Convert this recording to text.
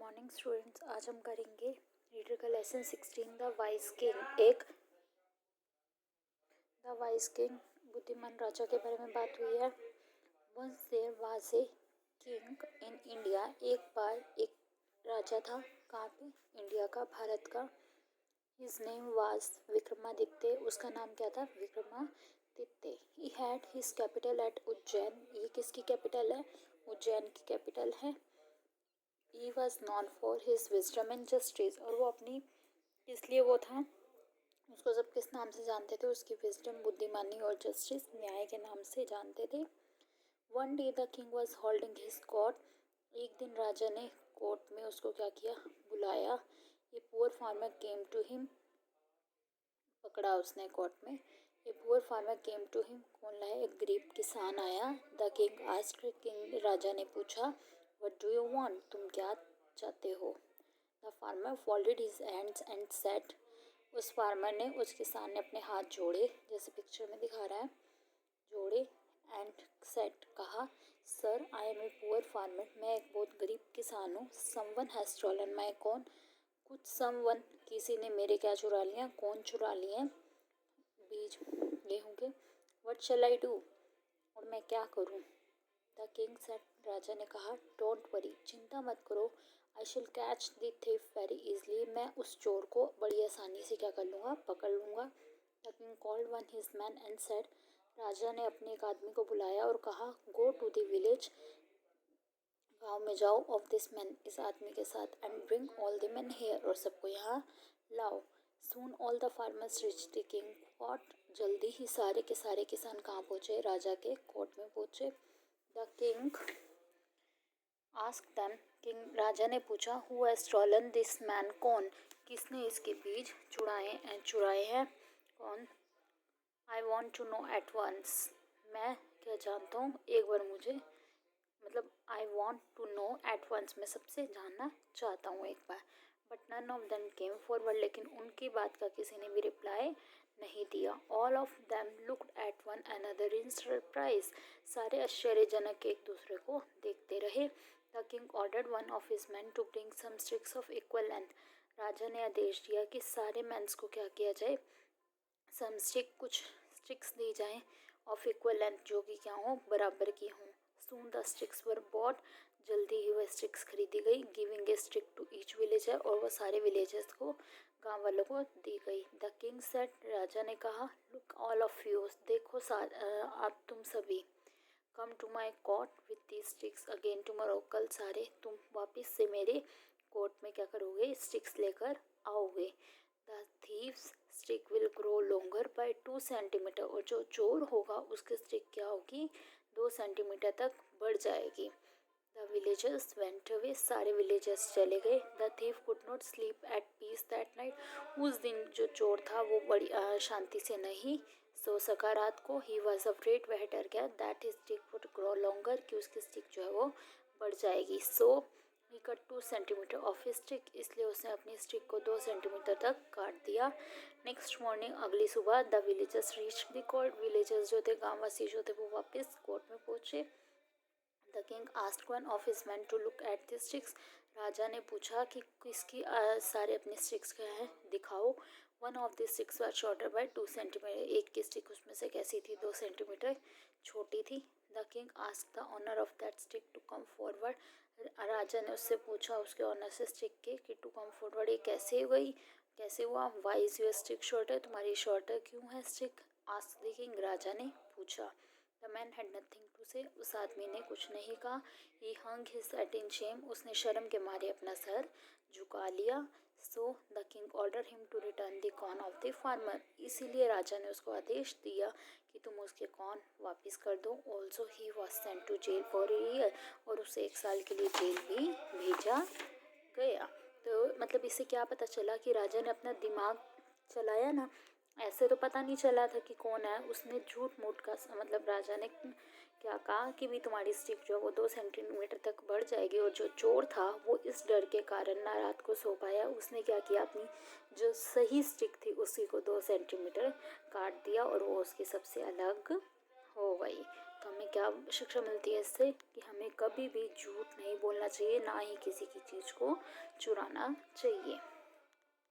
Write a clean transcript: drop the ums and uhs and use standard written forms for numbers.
Morning students. आज हम करेंगे रीडर का lesson 16 the wise king. The wise king बुद्धिमान राजा के बारे में बात हुई है। Once there was a king in India. एक बार एक राजा था। कहाँ पे? इंडिया का, भारत का। His name was Vikramaditya. उसका नाम क्या था? Vikramaditya. He had his capital eight Ujjain. ये किसकी कैपिटल है? उज्जैन की कैपिटल है। He was known for his wisdom and justice। और वो अपनी, इसलिए वो था, उसको सब किस नाम से जानते थे? उसकी विजडम, बुद्धिमानी और जस्टिस, न्याय के नाम से जानते थे। One day the king was holding his court. एक दिन राजा ने कोर्ट में उसको क्या किया? बुलाया। A poor farmer came to him. पकड़ा उसने कोर्ट में। A poor farmer came to him. कौन लाया? एक गरीब किसान आया। The king asked. किंग, राजा ने पूछा, What do you want? तुम क्या चाहते हो? The farmer folded his hands and said। उस फार्मर ने, उस किसान ने अपने हाथ जोड़े, जैसे पिक्चर में दिखा रहा है, जोड़े, एंड सेड, कहा, sir I am a poor farmer. मैं एक बहुत गरीब किसान हूँ। Someone has stolen my corn. कुछ समवन, किसी ने मेरे क्या चुरा लिया? कौन चुरा लिए? बीज, गेहूँ के। What shall I do? और मैं क्या करूँ? The king said. राजा ने कहा, डोंट वरी, चिंता मत करो। आई शिल catch the thief very easily. मैं उस चोर को बड़ी आसानी से क्या कर लूँगा? पकड़ लूँगा। The king called one his man and said. राजा ने अपने एक आदमी को बुलाया और कहा, गो टू द विलेज। गाँव में जाओ, ऑफ दिस मैन, इस आदमी के साथ, and bring all the man here, और सबको यहाँ लाओ। Soon all the farmers reach the king court. जल्दी ही सारे के सारे किसान कहाँ पहुँचे? राजा के कोर्ट में पहुँचे। The king asked them. King, राजा ने पूछा, who has stolen this man? कौन? किसने इसके बीज चुराए हैं? कौन? I want to know at once. मैं क्या जानता हूँ, एक बार मुझे, मतलब I want to know at once, मैं सबसे जानना चाहता हूँ एक बार। But none of them came forward. लेकिन उनकी बात का किसी ने भी रिप्लाई नहीं दिया। All of them looked at one another in surprise. सारे आश्चर्यजनक एक दूसरे को देखते रहे। The king ordered one of his man to bring some sticks of equal length. राजा ने आदेश दिया कि सारे मैंस को क्या किया जाए? सम स्टिक, कुछ स्टिक्स दी जाए, ऑफ इक्वल लेंथ, जो कि क्या हो? बराबर की हों। Soon the sticks were bought. जल्दी ही वह स्टिक्स खरीदी गई। Giving a stick to each villager. और वह सारे विलेजर्स को, गांव वालों को दी गई। The king said. राजा ने कहा, लुक ऑल ऑफ यू, देखो आप तुम सभी, come to my court with the sticks again tomorrow. कल सारे तुम वापस से मेरे कोर्ट में क्या करोगे? स्टिक्स लेकर आओगे। The thief's stick will grow longer by 2 centimetre. और जो चोर होगा उसकी स्टिक क्या होगी? 2 सेंटीमीटर तक बढ़ जाएगी। The villagers went away. सारे विलेजर्स चले गए। The thief could not sleep at peace that night. उस दिन जो चोर था वो बड़ी शांति से नहीं सो सका रात को। ही वॉज अफ्रेड, वह डर गया, that his stick would grow longer, कि उसकी स्टिक जो है वो बढ़ जाएगी। So he cut 2 centimetre off his stick. इसलिए उसने अपनी स्टिक को 2 सेंटीमीटर तक काट दिया। नेक्स्ट मॉर्निंग, अगली सुबह, the villagers reach the court. Villagers जो थे, गाँववासी जो थे, वो वापस कोर्ट में पहुंचे। The king asked one of his man to look at the sticks. राजा ने पूछा कि किसकी सारे अपने स्टिक्स क्या है, दिखाओ। One of the sticks were shorter by 2 centimetre. एक की स्टिक उसमें से कैसी थी? 2 सेंटीमीटर छोटी थी। The king asked the owner of that stick to come forward. राजा ने उससे पूछा, उसके ऑनर से स्टिक के, कि टू कम फॉरवर्ड, ये कैसे हुई, कैसे हुआ? Why is your stick shorter, तुम्हारी शॉर्टर क्यों है स्टिक? आस्क्ड द किंग, राजा ने पूछा। The man had nothing to say. उस आदमी ने कुछ नहीं कहा। He hung his head in shame. उसने शर्म के मारे अपना सर झुका लिया। So the king order him to return the corn of the farmer. इसीलिए राजा ने उसको आदेश दिया कि तुम उसके कॉर्न वापस कर दो। Also he was sent to jail for a year. और उसे 1 साल के लिए जेल भी भेजा गया। तो मतलब इससे क्या पता चला कि राजा ने अपना दिमाग चलाया ना। ऐसे तो पता नहीं चला था कि कौन है। उसने झूठ मूठ का, मतलब राजा ने क्या कहा कि भी तुम्हारी स्टिक जो है वो 2 सेंटीमीटर तक बढ़ जाएगी। और जो चोर था वो इस डर के कारण ना रात को सो पाया। उसने क्या किया, अपनी जो सही स्टिक थी उसी को 2 सेंटीमीटर काट दिया और वो उसकी सबसे अलग हो गई। तो हमें क्या शिक्षा मिलती है इससे कि हमें कभी भी झूठ नहीं बोलना चाहिए, ना ही किसी की चीज़ को चुराना चाहिए।